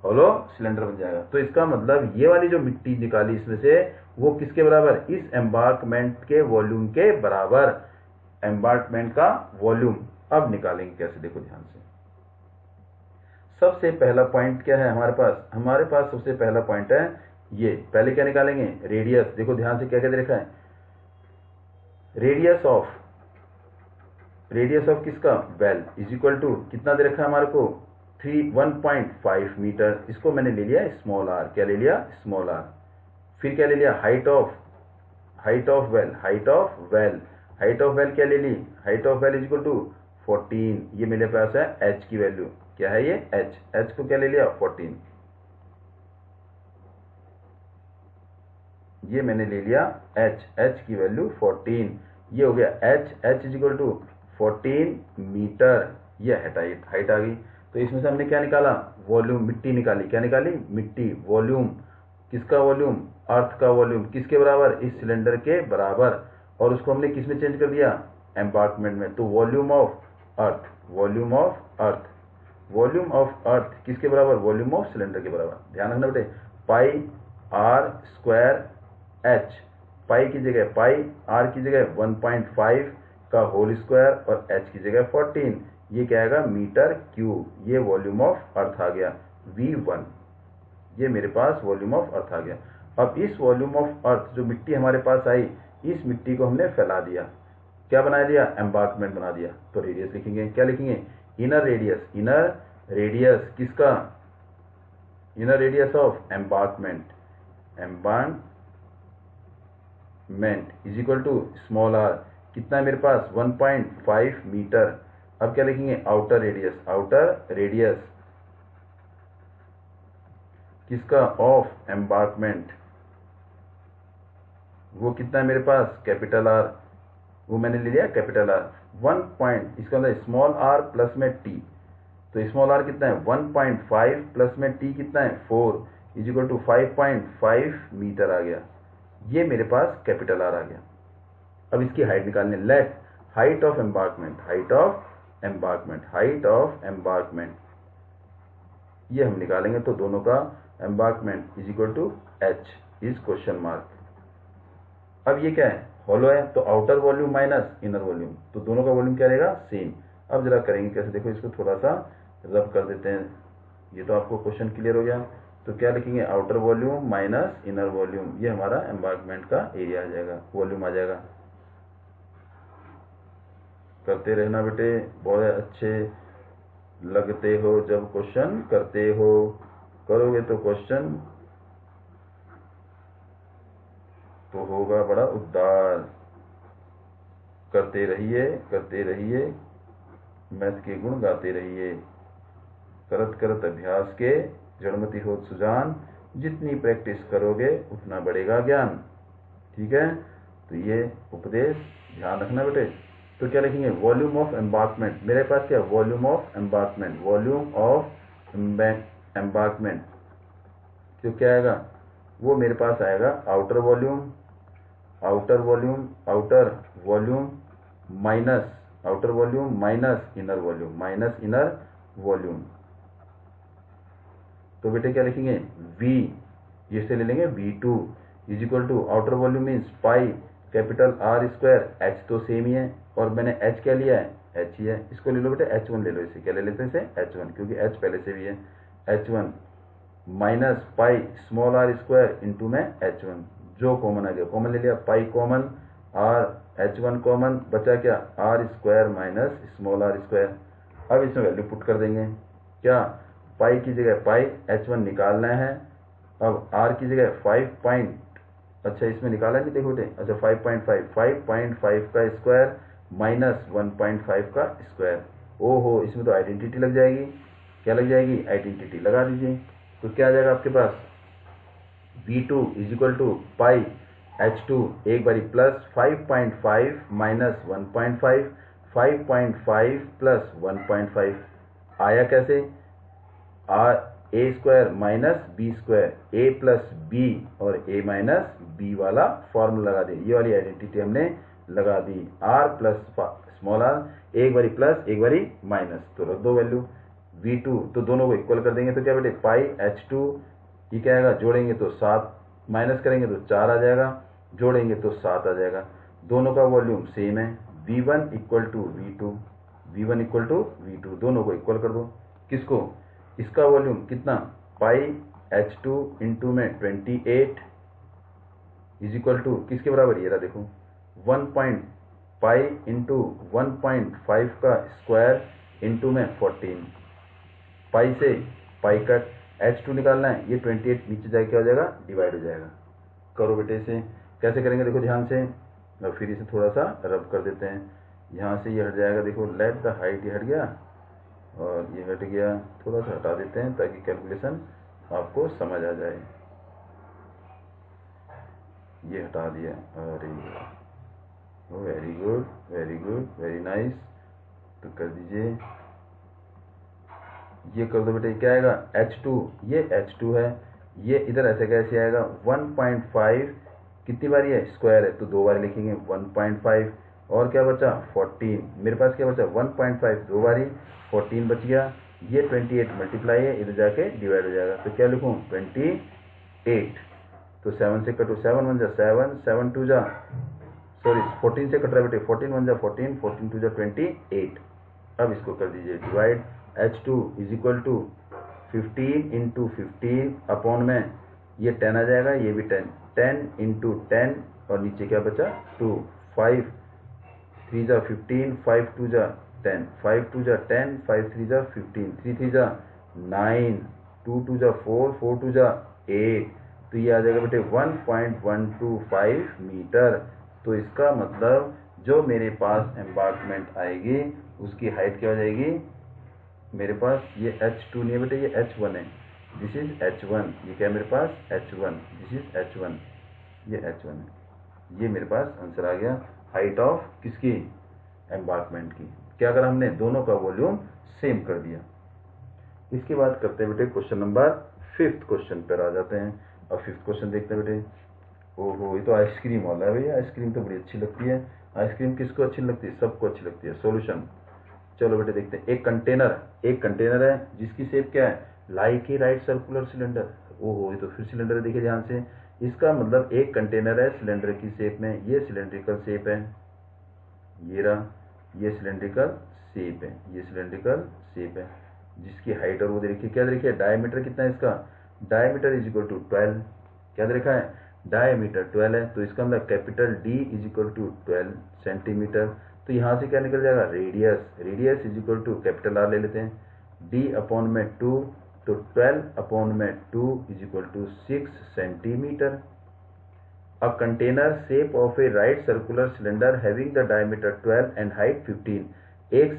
हॉलो सिलेंडर बन जाएगा। तो इसका मतलब ये वाली जो मिट्टी निकाली इसमें से, वो किसके बराबर, इस एम्बार्कमेंट के वॉल्यूम के बराबर, एम्बार्कमेंट का वॉल्यूम। अब निकालेंगे कैसे, देखो ध्यान से। सबसे पहला पॉइंट क्या है हमारे पास सबसे पहला पॉइंट है ये। पहले क्या निकालेंगे, रेडियस। देखो ध्यान से क्या क्या दे रखा है, रेडियस ऑफ किसका, वेल, इज इक्वल टू कितना दे रखा है हमारे को 1.5 मीटर। इसको मैंने ले लिया स्मॉल आर। क्या ले लिया, स्मॉल आर। फिर क्या ले लिया, हाइट ऑफ वेल क्या ले ली, height of well is equal to 14। ये मेरे पास है एच की वैल्यू, क्या है ये एच को क्या ले लिया 14। ये मैंने ले लिया एच की वैल्यू 14। ये हो गया H is equal to 14 metre. ये हाइट आ गई। तो इसमें से हमने क्या निकाला, वॉल्यूम, मिट्टी निकाली। क्या निकाली, मिट्टी। वॉल्यूम, किसका वॉल्यूम, अर्थ का वॉल्यूम, किसके बराबर, इस सिलेंडर के बराबर। और उसको हमने किस में चेंज कर दिया, एम्बार्कमेंट में। तो वॉल्यूम ऑफ अर्थ किसके बराबर, वॉल्यूम ऑफ सिलेंडर के बराबर। ध्यान रखना बेटे, पाई आर स्क्वायर एच, पाई की जगह पाई, आर की जगह 1.5 का होल स्क्वायर और एच की जगह 14। ये क्या आएगा, मीटर क्यूब। ये वॉल्यूम ऑफ अर्थ आ गया V1। ये मेरे पास वॉल्यूम ऑफ अर्थ आ गया। अब इस वॉल्यूम ऑफ अर्थ जो मिट्टी हमारे पास आई, इस मिट्टी को हमने फैला दिया। क्या बना दिया, एम्बार्कमेंट बना दिया। तो रेडियस लिखेंगे, क्या लिखेंगे, इनर रेडियस किसका, inner radius of embankment is equal to small R. कितना है मेरे पास 1.5 मीटर। अब क्या लिखेंगे, आउटर रेडियस किसका, ऑफ एम्बार्कमेंट, वो कितना है मेरे पास, कैपिटल आर। वो मैंने ले लिया कैपिटल आर। 1 पॉइंट, इसका मतलब स्मॉल आर प्लस में टी। तो स्मॉल आर कितना है 1.5 प्लस में टी कितना है 4 इज इक्वल टू 5.5 मीटर आ गया। ये मेरे पास कैपिटल आर आ गया। अब इसकी हाइट निकालने, लेट हाइट ऑफ एम्बार्कमेंट ये हम निकालेंगे। तो दोनों का embankment is equal to H is question mark. अब ये क्या है, हॉलो है, तो outer volume minus inner volume, तो दोनों का वॉल्यूम क्या रहेगा, सेम। अब जरा करेंगे कैसे, देखो इसको थोड़ा सा रब कर देते हैं। ये तो आपको क्वेश्चन क्लियर हो गया। तो क्या लिखेंगे, outer volume minus inner volume, ये हमारा एम्बार्कमेंट का एरिया आ जाएगा, वॉल्यूम आ जाएगा। करते रहना बेटे, बहुत अच्छे लगते हो जब क्वेश्चन करते हो, करोगे तो क्वेश्चन तो होगा बड़ा उद्धार। करते रहिए, मैथ के गुण गाते रहिए। करत करत अभ्यास के जड़मति होत सुजान, जितनी प्रैक्टिस करोगे उतना बढ़ेगा ज्ञान। ठीक है, तो ये उपदेश ध्यान रखना बेटे। तो क्या लिखेंगे, वॉल्यूम ऑफ एम्बार्कमेंट, मेरे पास क्या, volume of embankment, volume of embankment तो क्या आएगा, वो मेरे पास आएगा outer volume minus inner volume. तो बेटे क्या लिखेंगे, V, ये से ले लेंगे V2 is equal to outer volume means pi capital R square, H तो सेम ही है और मैंने H क्या लिया है, H ही है, इसको ले लो बेटे H1 ले लो, इसे क्या ले लेते हैं, इसे H1 क्योंकि H पहले से भी है, H1 minus pi small r square into में H1, जो कॉमन आ गया कॉमन ले लिया, पाई कॉमन, H1 कॉमन, बचा क्या, R square minus small r square. अब इसमें वैल्यू पुट कर देंगे, क्या, पाई की जगह पाई, H1 निकालना है, अब R की जगह 5 पॉइंट, अच्छा इसमें निकाला नहीं, देखो बेटे, अच्छा 5.5 का स्क्वायर माइनस 1.5 का स्क्वायर। ओहो, इसमें तो आइडेंटिटी लग जाएगी, क्या लग जाएगी, आइडेंटिटी लगा दीजिए। तो क्या आ जाएगा आपके पास, V2 is equal to pi H2 एक बारी प्लस 5.5 माइनस 1.5, 5.5 प्लस 1.5 आया कैसे, A square minus B square, A plus B और A माइनस B वाला फॉर्मूला लगा दी, ये वाली आइडेंटिटी हमने लगा दी, R प्लस स्मॉल r, एक बारी प्लस एक बारी माइनस, तो रख दो वैल्यू V2, तो दोनों को इक्वल कर देंगे, तो क्या बेटे पाई H2, ये क्या आएगा, जोड़ेंगे तो 7, माइनस करेंगे तो 4 आ जाएगा, जोड़ेंगे तो 7 आ जाएगा, दोनों का वॉल्यूम सेम है, V1 इक्वल टू V2, दोनों को इक्वल कर दो, किसको, इसका वॉल्यूम कितना, पाई H2 इंटू में 28 इज इक्वल टू किसके बराबर, ये रहा देखो 1 पाई इंटू 1.5 का स्क्वायर इंटू में 14, पाई से पाई कट, H2 निकालना है, ये 28 नीचे जाके क्या हो जाएगा, डिवाइड हो जाएगा। करो बेटे, इसे कैसे करेंगे देखो ध्यान से, और फिर इसे थोड़ा सा रब कर देते हैं, यहाँ से ये हट जाएगा, देखो लेट द हाइट ये हट गया और ये हट गया, थोड़ा सा हटा देते हैं ताकि कैलकुलेशन आपको समझ आ जाए, ये हटा दिया, अरे वेरी गुड वेरी नाइस, तो कर दीजिए, ये कर दो बेटे, क्या आएगा H2, ये H2 है, ये इधर ऐसे कैसे आएगा, 1.5 कितनी बारी है, स्क्वायर है तो 2 बार लिखेंगे 1.5, और क्या बचा 14, मेरे पास क्या बचा 1.5 2 बारी 14 बच गया, ये 28 मल्टीप्लाई है, इधर जाके डिवाइड हो जाएगा, तो क्या लिखूँ 28, तो 7 से कटो, 7 1 जा 7, 7 2 जा, सॉरी 14 से कट रहा है बेटे, 14 1 जा 14, 14 2 जा 28, अब इसको कर दीजिए divide, H2 is equal to 15 into 15 upon में ये 10 आ जाएगा, ये भी 10, 10 इंटू 10 और नीचे क्या बचा 2, 5 3 जा 15, 5 2 जा 10, 5 2 जा 10, 5 3 जा 15, 3 3 जा 9, 2 2 जा 4, 4 2 जा 8, तो ये आ जाएगा बेटे 1.125 मीटर। तो इसका मतलब जो मेरे पास एम्बार्कमेंट आएगी उसकी हाइट क्या हो जाएगी, मेरे पास ये H2 नहीं है बेटे, ये H1 है, दिस इज H1, ये क्या है मेरे पास H1, दिस इज H1, ये H1 है, ये मेरे पास आंसर आ गया हाइट ऑफ किसकी, एम्बार्कमेंट की। क्या अगर हमने दोनों का वॉल्यूम सेम कर दिया। इसके बाद करते हैं बेटे क्वेश्चन नंबर 5th क्वेश्चन पर आ जाते हैं, और 5th क्वेश्चन देखते हैं बेटे, ओहो ये तो आइसक्रीम वाला है भैया, आइसक्रीम तो बड़ी अच्छी लगती है, आइसक्रीम किसको अच्छी लगती है, सबको अच्छी लगती है। सॉल्यूशन, चलो बेटे देखते हैं, एक कंटेनर है जिसकी शेप क्या है, like a right circular cylinder, ओहो ये तो फिर सिलेंडर है, देखिए ध्यान से, इसका मतलब एक कंटेनर है सिलेंडर की शेप में, ये सिलेंड्रिकल शेप है, ये रहा, ये सिलेंड्रिकल शेप है, ये सिलेंड्रिकल शेप है, जिसकी हाइट और वो देखिए क्या देखिए, डायमीटर कितना है इसका डायमीटर इज इक्वल टू 12, क्या दे रखा है, डायमीटर 12 है, तो इसका मतलब capital D is equal to 12 centimetre. तो यहाँ से क्या निकल जाएगा, radius, radius is equal to capital R ले लेते हैं, डी अपॉन में 2, तो 12 अपॉन में 2 is equal to 6 centimetre. A container shape of a right circular cylinder having the diameter 12 and height 15, एक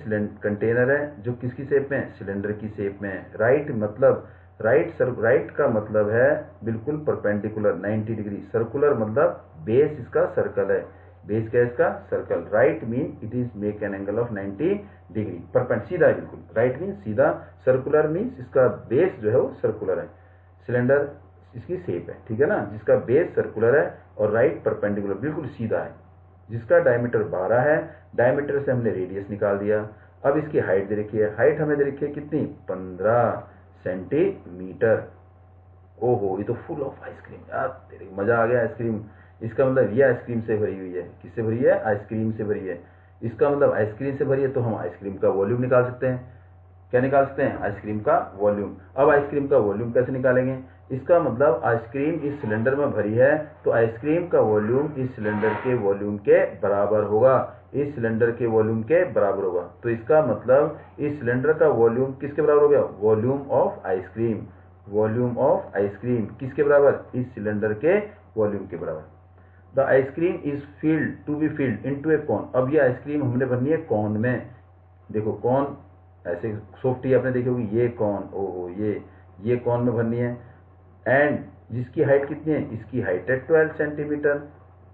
कंटेनर है जो किसकी शेप में है, सिलेंडर की शेप में है। राइट मतलब राइट का मतलब है बिल्कुल परपेंडिकुलर 90 डिग्री, सर्कुलर मतलब बेस इसका सर्कल है, बेस क्या है इसका, circle. Right mean it is make an angle of 90 degree, perpend सीधा है बिल्कुल, राइट मीन सीधा, सर्कुलर मीन्स इसका बेस जो है वो सर्कुलर है, सिलेंडर इसकी शेप है, ठीक है ना, जिसका बेस सर्कुलर है और राइट परपेंडिकुलर बिल्कुल सीधा है, जिसका डायमीटर 12 है। डायमीटर से हमने रेडियस निकाल दिया। अब इसकी हाइट दे रखी है, हाइट हमें दे रखी है कितनी, 15 सेंटीमीटर। ओहो ये तो फुल ऑफ आइसक्रीम यार, तेरे मजा आ गया आइसक्रीम। इसका मतलब ये आइसक्रीम से भरी हुई है, किससे भरी है, आइसक्रीम से भरी है। इसका मतलब आइसक्रीम से भरी है, तो हम आइसक्रीम का वॉल्यूम निकाल सकते हैं। क्या निकाल सकते हैं, आइसक्रीम का वॉल्यूम। अब आइसक्रीम का वॉल्यूम कैसे निकालेंगे, इसका मतलब आइसक्रीम इस सिलेंडर में भरी है, तो आइसक्रीम का वॉल्यूम इस सिलेंडर के वॉल्यूम के बराबर होगा, इस सिलेंडर के वॉल्यूम के बराबर होगा। तो इसका मतलब इस सिलेंडर का वॉल्यूम किसके बराबर हो गया, volume of ice cream, volume of ice cream किसके बराबर, इस सिलेंडर के वॉल्यूम के बराबर। The ice cream is filled to be filled into a cone. अब ये आइसक्रीम हमने भरनी है कॉन में, देखो कॉन ऐसे सॉफ्टी आपने देखी होगी, ये कॉन, ओहो ये कॉन में भरनी है, एंड जिसकी हाइट कितनी है, इसकी हाइट है 12 सेंटीमीटर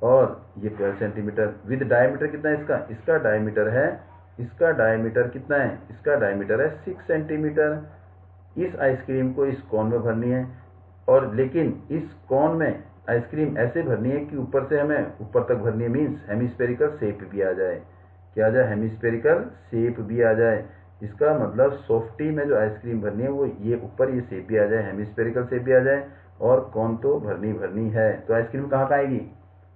और ये 12 सेंटीमीटर विद डायमीटर कितना है इसका, इसका डायमीटर है, इसका डायमीटर कितना है, इसका डायमीटर है 6 सेंटीमीटर। इस आइसक्रीम को इस कॉन में भरनी है, और लेकिन इस कॉन में आइसक्रीम ऐसे भरनी है कि ऊपर से हमें ऊपर तक भरनी है, मीन्स हेमिस्फेरिकल शेप भी आ जाए, क्या आ जाए, हेमिस्फेरिकल शेप भी आ जाए। इसका मतलब सॉफ्टी में जो आइसक्रीम भरनी है वो ये ऊपर ये शेप भी आ जाए, हेमिस्फेरिकल शेप भी आ जाए, और कौन तो भरनी है। तो आइसक्रीम कहाँ कहाँ आएगी,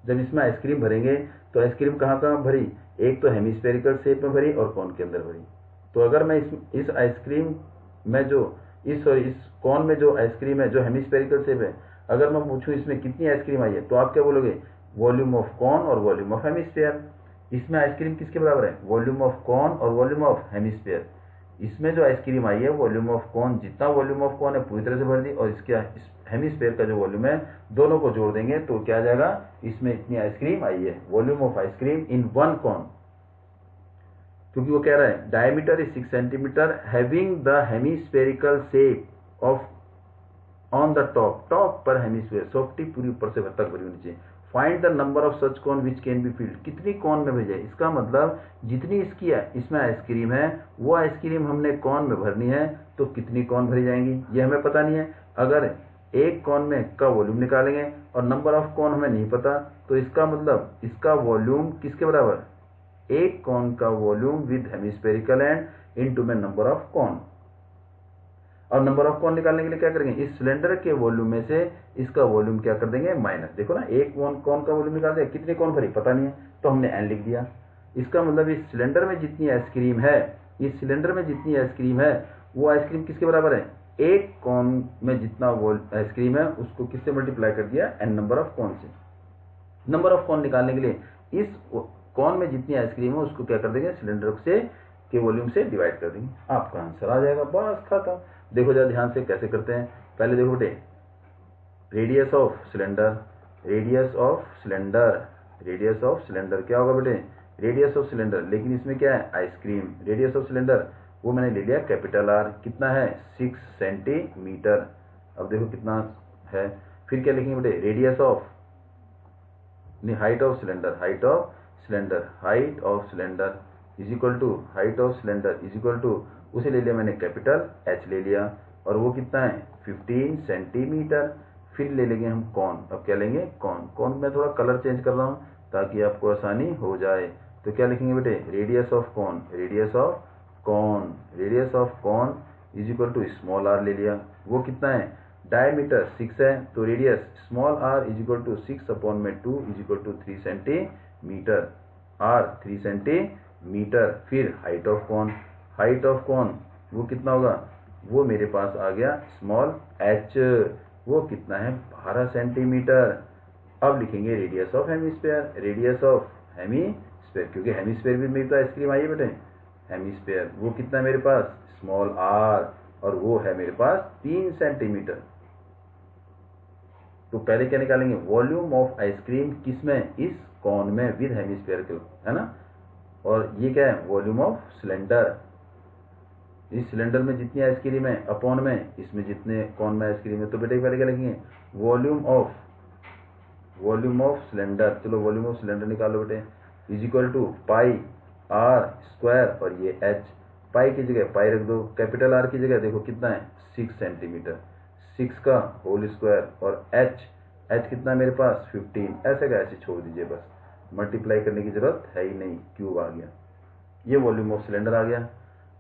जब इसमें आइसक्रीम भरेंगे तो आइसक्रीम कहाँ कहाँ भरी, एक तो हेमिस्फेरिकल शेप में भरी और कौन के अंदर भरी। तो अगर मैं इस आइसक्रीम में जो इस कौन में जो आइसक्रीम है जो हेमिस्फेरिकल शेप है, अगर मैं पूछूं इसमें कितनी आइसक्रीम आई है, तो आप क्या बोलोगे, वॉल्यूम ऑफ कॉन और वॉल्यूम ऑफ हेमिस्फेयर। इसमें आइसक्रीम किसके बराबर है, वॉल्यूम ऑफ कॉन और वॉल्यूम ऑफ हेमिस्फेयर। इसमें जो आइसक्रीम आई है वॉल्यूम ऑफ कॉन, जितना वॉल्यूम ऑफ कॉन है पूरी तरह से भर दी, और इसके हेमिस्फेयर का जो वॉल्यूम है दोनों को जोड़ देंगे तो क्या आ जाएगा, इसमें इतनी आइसक्रीम आई है, volume of ice cream in one cone. क्योंकि वो कह रहा है diameter is 6 centimetre having the hemispherical shape of on the top पर हेमिस्फेयर, सॉफ्टी पूरी ऊपर से तक भरी होनी चाहिए। Find the number of such cone which can be filled, कितनी कॉन में भेजे, इसका मतलब जितनी इसकी इसमें आइसक्रीम है वो आइसक्रीम हमने कॉन में भरनी है, तो कितनी कॉन भरी जाएंगी ये हमें पता नहीं है। अगर एक कॉन में का वॉल्यूम निकालेंगे और नंबर ऑफ कॉन हमें नहीं पता, तो इसका मतलब इसका वॉल्यूम किसके बराबर, एक कॉन का volume with hemispherical and into में नंबर ऑफ कॉन। और नंबर ऑफ कॉन निकालने के लिए क्या करेंगे, इस सिलेंडर के वॉल्यूम में से इसका वॉल्यूम क्या कर देंगे, माइनस। देखो ना, एक कॉन का वॉल्यूम निकाल दिया, कितनी कॉन भरी पता नहीं है, तो हमने एन लिख दिया। इसका मतलब इस सिलेंडर में जितनी आइसक्रीम है, इस सिलेंडर में जितनी आइसक्रीम है वो आइसक्रीम किसके बराबर है, एक कॉन में जितना आइसक्रीम है उसको किससे मल्टीप्लाई कर दिया, एन नंबर ऑफ कॉन से। नंबर ऑफ कॉन निकालने के लिए इस कॉन में जितनी आइसक्रीम है उसको क्या कर देंगे, सिलेंडर से के वॉल्यूम से डिवाइड कर देंगे, आपका आंसर आ जाएगा, बस खत्म। देखो जरा ध्यान से कैसे करते हैं, पहले देखो बेटे, radius of cylinder, radius of cylinder, radius of cylinder क्या होगा बेटे, रेडियस ऑफ सिलेंडर, लेकिन इसमें क्या है, आइसक्रीम। रेडियस ऑफ सिलेंडर वो मैंने ले लिया कैपिटल आर, कितना है 6 सेंटीमीटर। अब देखो कितना है, फिर क्या लिखेंगे बेटे, radius of height of cylinder, height of cylinder, height of cylinder is equal to height of cylinder is equal to, उसे ले लिया मैंने कैपिटल एच ले लिया, और वो कितना है 15 सेंटीमीटर। फिर ले लेंगे हम कॉन, अब क्या लेंगे कॉन, कॉन में थोड़ा कलर चेंज कर रहा हूँ ताकि आपको आसानी हो जाए। तो क्या लिखेंगे बेटे, radius of cone, radius of cone, radius of cone is equal to small R ले लिया, वो कितना है, डायमीटर 6 है, तो radius small R is equal to 6 upon में 2 is equal to 3 centimetre, R 3 centimetre. फिर height of cone, height of cone वो कितना होगा, वो मेरे पास आ गया स्मॉल h, वो कितना है 12 सेंटीमीटर। अब लिखेंगे radius of hemisphere, radius of hemisphere, क्योंकि हेमिस्फेयर भी मेरी तो आइसक्रीम आई है बेटे, हेमिस्फेयर वो कितना है मेरे पास स्मॉल r, और वो है मेरे पास 3 सेंटीमीटर। तो पहले क्या निकालेंगे, वॉल्यूम ऑफ आइसक्रीम किसमें, इस कॉन में विद हेमिस्फेयर के, है ना। और ये क्या है वॉल्यूम ऑफ सिलेंडर, इस सिलेंडर में जितनी आइसक्रीम है अपॉन में इसमें जितने कॉन में आइसक्रीम है। तो बेटे पहले क्या लिखेंगे वॉल्यूम ऑफ सिलेंडर, चलो वॉल्यूम ऑफ सिलेंडर निकालो बेटे, is equal to pi R square, और ये एच, पाई की जगह पाई रख दो, कैपिटल आर की जगह देखो कितना है 6 सेंटीमीटर, 6 का होल स्क्वायर, और एच कितना है मेरे पास 15, ऐसे का ऐसे छोड़ दीजिए, बस मल्टीप्लाई करने की जरूरत है ही नहीं, क्यूब आ गया, ये वॉल्यूम ऑफ सिलेंडर आ गया।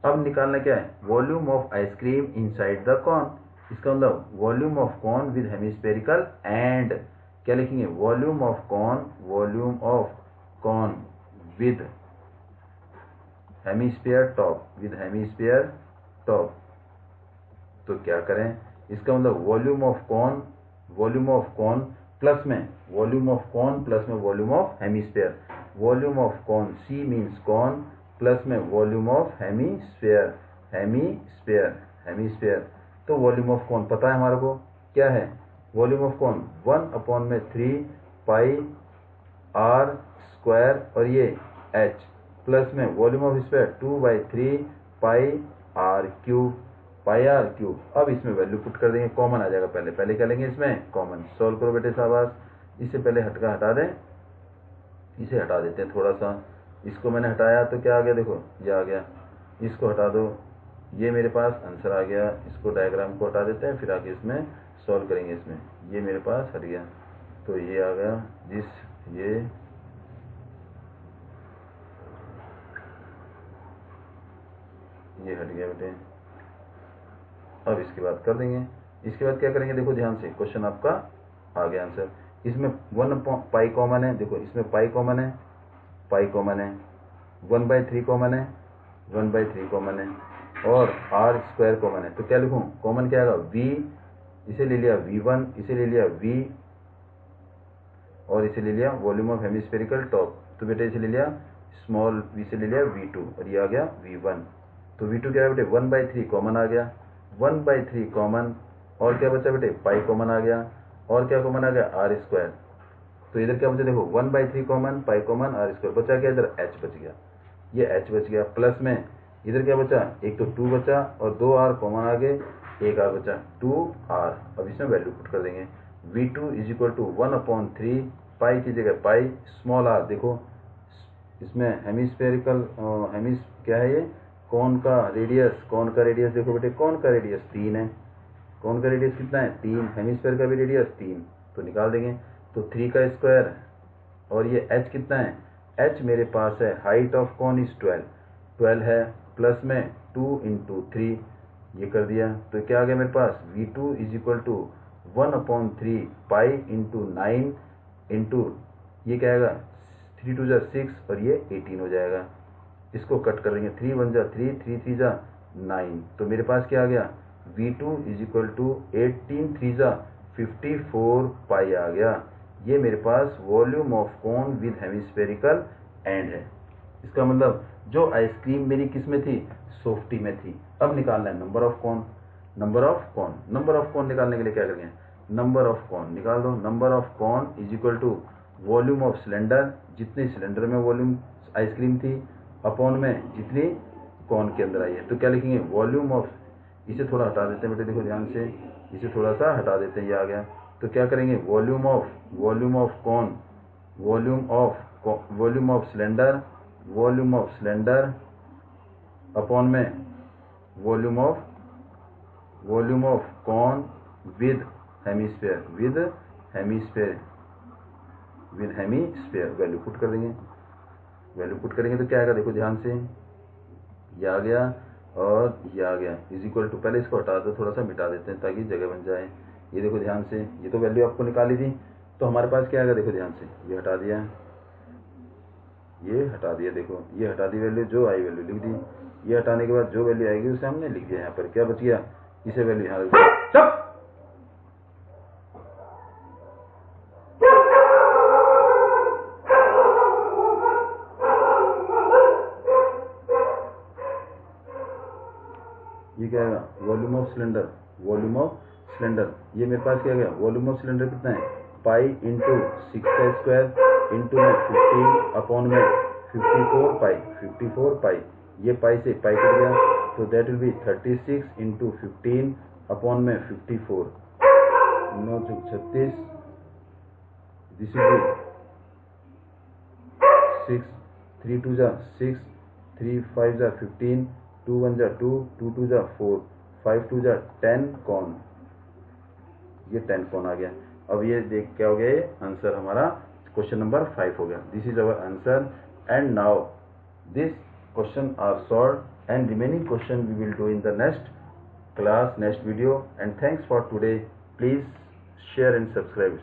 अब निकालना क्या है, volume of ice cream inside the cone, इसका मतलब volume of cone with hemispherical end, क्या लिखेंगे volume of cone with hemisphere top, with hemisphere top. तो क्या करें, इसका मतलब वॉल्यूम ऑफ कॉन प्लस में volume of hemisphere, volume of cone see means cone plus में वॉल्यूम ऑफ हेमिस्फीयर। तो वॉल्यूम ऑफ कॉन पता है हमारे को क्या है, volume of cone 1/3 pi R square, और ये एच प्लस में volume of sphere 2/3 pi R cube. अब इसमें वैल्यू पुट कर देंगे, कॉमन आ जाएगा, पहले क्या लेंगे इसमें कॉमन। सॉल्व करो बेटे शाबाश, इससे पहले हटा दें, इसे हटा देते हैं थोड़ा सा, इसको मैंने हटाया तो क्या आ गया देखो ये आ गया, इसको हटा दो, ये मेरे पास आंसर आ गया। इसको डायग्राम को हटा देते हैं, फिर आगे इसमें सॉल्व करेंगे। इसमें ये मेरे पास हट गया, तो ये आ गया, ये हट गया बेटे। अब इसके बाद कर देंगे, इसके बाद क्या करेंगे देखो ध्यान से, क्वेश्चन आपका आ गया आंसर। इसमें 1 पाई कॉमन है, देखो इसमें पाई कॉमन है, 1/3 कॉमन है, 1/3 कॉमन है, और आर स्क्वायर कॉमन है। तो क्या लिखूं, कॉमन क्या आएगा v, इसे ले लिया v1, इसे ले लिया v, और इसे ले लिया वॉल्यूम ऑफ हेमिस्फेरिकल टॉप, तो बेटे इसे ले लिया स्मॉल v से ले लिया v2, और ये आ गया v1। तो v2 क्या है बेटे 1/3 कॉमन आ गया, 1/3 कॉमन, और क्या बचा बेटे पाई कॉमन आ गया, और क्या कॉमन आ गया आर स्क्वायर। तो इधर क्या बचा देखो 1/3 common, pi common, R square, बचा क्या इधर h बच गया, ये h बच गया, प्लस में इधर क्या बचा, एक तो 2 बचा और 2 आर कॉमन आ गए, एक आर बचा 2r। अब इसमें वैल्यू पुट कर देंगे, v2 इज इक्वल टू 1/3 पाई की जगह पाई स्मॉल r, देखो इसमें हेमिस्फेरिकल क्या है ये कौन का रेडियस देखो बेटे, कौन का रेडियस 3 है, कौन का रेडियस कितना है 3, हेमिस्फेयर का भी रेडियस 3, तो निकाल देंगे। तो 3 का स्क्वायर, और ये h कितना है, h मेरे पास है, हाइट ऑफ कौन इज 12 है, प्लस में 2 × 3, ये कर दिया। तो क्या आ गया मेरे पास v2 is equal to 1/3 pi × 9 into, ये क्या आएगा 3 2 6, और ये 18 हो जाएगा। इसको कट कर देंगे, 3 1 3, 3 3 9, तो मेरे पास क्या आ गया v2 is equal to 18 3 54 pi आ गया। ये मेरे पास volume of cone with hemispherical end है। इसका मतलब जो आइसक्रीम मेरी किस में थी, सॉफ्टी में थी। अब निकालना है number of cone, number of cone निकालने के लिए क्या करेंगे, नंबर ऑफ कॉन निकाल दो। Number of cone is equal to volume of cylinder, जितने सिलेंडर में वॉल्यूम आइसक्रीम थी, अपॉन में जितनी कॉन के अंदर आई है। तो क्या लिखेंगे वॉल्यूम ऑफ, इसे थोड़ा हटा देते हैं बेटे, देखो ध्यान से, इसे थोड़ा सा हटा देते हैं, ये आ गया। तो क्या करेंगे volume of cone, volume of cylinder upon में volume of cone with hemisphere, value put कर देंगे। तो क्या आएगा देखो ध्यान से, ये आ गया और ये आ गया, इज इक्वल टू, पहले इसको हटा दो, थोड़ा सा मिटा देते हैं ताकि जगह बन जाए। ये देखो ध्यान से, ये तो वैल्यू आपको निकाली थी, तो हमारे पास क्या आएगा देखो ध्यान से, ये हटा दिया, देखो ये हटा दी वैल्यू, जो आई वैल्यू लिख दी, ये हटाने के बाद जो वैल्यू आएगी उसे हमने लिख दिया यहाँ पर। क्या बच गया, इसे वैल्यू यहाँ लिख दिया। चुप। ये क्या है, volume of cylinder, volume of cylinder. ये मेरे पास क्या गया, वॉल्यूम ऑफ सिलेंडर कितना है, पाई इंटू 6 इंटू में 15 अपॉन में 54 पाई, 54 पाई। ये पाई से पाई कट गया तो that will be 36 into 15 upon में 54, 9 चौक 36, दिस विल बी 6, 3 2 जा 6, 3 5 जा 15, 2 1 जा 2, 2 2 जा 4, 5 2 जा 10 कौन, ये 10 कौन आ गया। अब ये देख क्या हो गया, ये आंसर हमारा क्वेश्चन नंबर 5 हो गया। This is our answer and now this question are solved and remaining question we will do in the next class, next video, and thanks for today. Please share and subscribe.